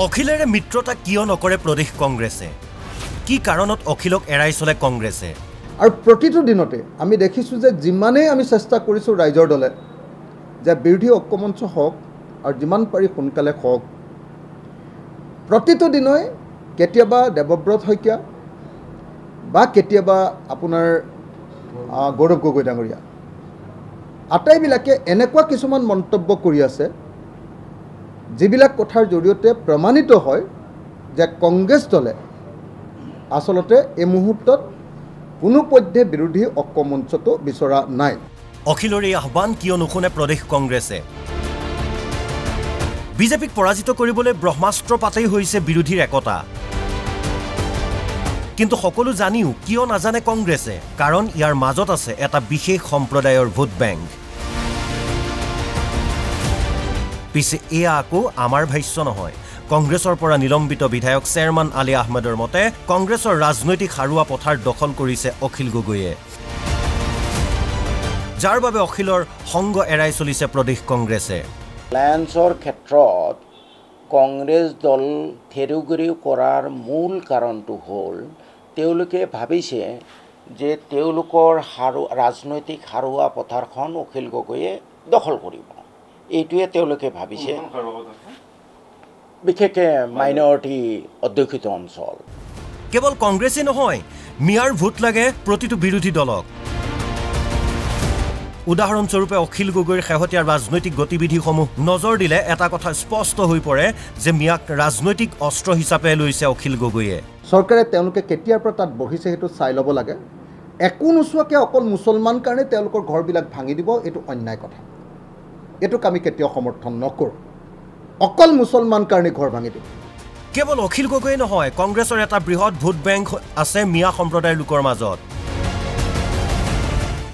অখিলেৰে মিত্ৰতা কিয় নকৰে প্ৰদেশ কংগ্ৰেছে কি কাৰণত অখিলক এৰাই চলে কংগ্ৰেছে আৰু প্ৰতিটো দিনতে আমি দেখিছোঁ যে যিমানেই আমি চেষ্টা কৰিছোঁ ৰাইজৰ দলে যে বিৰোধী ঐক্যমঞ্চ হওক আৰু যিমান পাৰি সোনকালে হওক প্ৰতিটো দিনই কেতিয়াবা দেৱব্ৰত শইকীয়া বা কেতিয়াবা আপোনাৰ গৌৰৱ গগৈ ডাঙৰীয়া আটাইবিলাকে এনেকুৱা কিছুমান মন্তব্য কৰি আছে যিবিলাক কথাৰ জৰিয়তে প্ৰমাণিত হয় যে কংগ্ৰেছ দলে আসলতে এই মুহূৰ্তত কোনো পধ্যে বিৰোধী ঐক্যমঞ্চটো বিচৰা নাই অখিলৰ এই আহ্বান কিয় নুশুনে প্ৰদেশ কংগ্ৰেছে বিজেপিক পৰাজিত কৰিবলৈ ব্ৰহ্মাস্ত্ৰ পাতেই হৈছে বিৰোধীৰ একতা কিন্তু সকলো জানিও কিয় নাজানে কংগ্ৰেছে কাৰণ ইয়াৰ মাজত আছে এটা বিশেষ সম্প্ৰদায়ৰ ভোট বেংক পিছে এয়া আকৌ আমাৰ ভাষ্য নহয় কংগ্ৰেছৰ পৰা নিলম্বিত বিধায়ক চেয়াৰমান আলী আহমেদৰ মতে কংগ্ৰেছৰ ৰাজনৈতিক হাৰুৱা পথাৰ দখল কৰিছে অখিল গগৈয়ে যাৰ বাবে অখিলৰ সংগ এৰাই চলিছে প্ৰদেশ কংগ্ৰেছে এলায়েন্সৰ ক্ষেত্ৰত কংগ্ৰেছ দল থেৰুগুৰি কৰাৰ মূল কাৰণটো হ'ল তেওঁলোকে ভাবিছে যে তেওঁলোকৰ ৰাজনৈতিক হাৰুৱা পথাৰখন অখিল গগৈয়ে দখল কৰিব এইটোৱে তেওঁলোকে ভাবিছে বিশেষকৈ মাইনৰিটি অধ্যুষিত অঞ্চল কেৱল কংগ্ৰেছই নহয় মিয়াৰ ভোট লাগে প্ৰতিটো বিৰোধী দলক উদাহৰণস্বৰূপে অখিল গগৈৰ শেহতীয়া ৰাজনৈতিক গতিবিধিসমূহ নজৰ দিলে এটা কথা স্পষ্ট হৈ পৰে যে মিয়াক ৰাজনৈতিক অস্ত্ৰ হিচাপে লৈছে অখিল গগৈয়ে চৰকাৰে তেওঁলোকে কেতিয়াৰ পৰা তাত বহিছে সেইটো চাই ল'ব লাগে একো নোচোৱাকৈ অকল মুছলমান কাৰণে তেওঁলোকৰ ঘৰবিলাক ভাঙি দিব এইটো অন্যায় কথা এইটোক আমি কেতিয়াও সমৰ্থন নকৰোঁ অকল মুছলমান কাৰণে ঘৰ ভাঙি দিব কেৱল অখিল গগৈ নহয় কংগ্ৰেছৰ এটা বৃহৎ ভোট বেংক আছে মিয়া সম্প্ৰদায়ৰ লোকৰ মাজত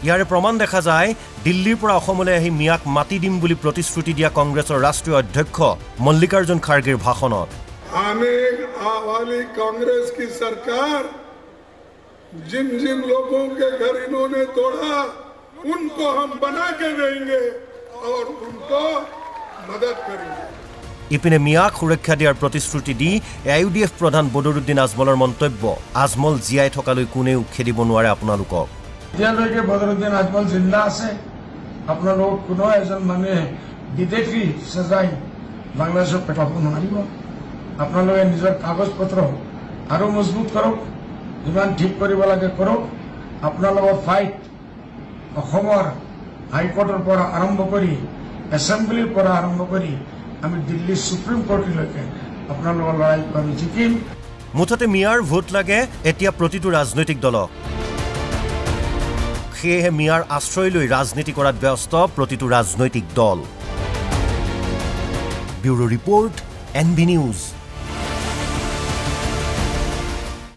ইয়াৰে প্ৰমাণ দেখা যায় দিল্লীৰ পৰা অসমলৈ আহি মিয়াক মাতি দিম বুলি প্ৰতিশ্ৰুতি দিয়া কংগ্ৰেছৰ ৰাষ্ট্ৰীয় অধ্যক্ষ মল্লিকাৰ্জুন খাৰ্গেৰ ভাষণত आने वाली कांग्रेस की सरकार जिन जिन लोगों के घर इन्होंने तोड़ा उनको हम बना के देंगे और उनको मदद करेंगे ইপিনে মিয়াক সুৰক্ষা দিয়াৰ প্ৰতিশ্ৰুতি দি AUDF প্ৰধান বদৰুদ্দিন আজমলৰ মন্তব্য আজমল জিয়াই থকালৈ কোনেও খেদিব নোৱাৰে আপোনালোকক এতিয়ালৈকে বদৰুদ্দিন আজমল জিন্দা আছে আপোনালোক কোনো এজন মানুহে বিদেশী সজাই বাংলাদেশক পেটাব নোৱাৰিব আপোনালোকে নিজৰ কাগজ পত্ৰ আৰু মজবুত কৰক যিমান ঠিক কৰিব লাগে কৰক আপোনালোকৰ ফাইট অসমৰ হাইকোৰ্টৰ পৰা আৰম্ভ কৰি এছেম্বলিৰ পৰা আৰম্ভ কৰি আমি দিল্লী সুপ্ৰিম কোৰ্টলৈকে আপোনালোকৰ লৰাই আমি জিকিম মুঠতে মিয়াৰ ভোট লাগে এতিয়া প্ৰতিটো ৰাজনৈতিক দলক সেয়েহে মিয়াৰ আশ্ৰয় লৈ ৰাজনীতি কৰাত ব্যস্ত প্ৰতিটো ৰাজনৈতিক দল ব্যুৰো ৰিপৰ্ট NB নিউজ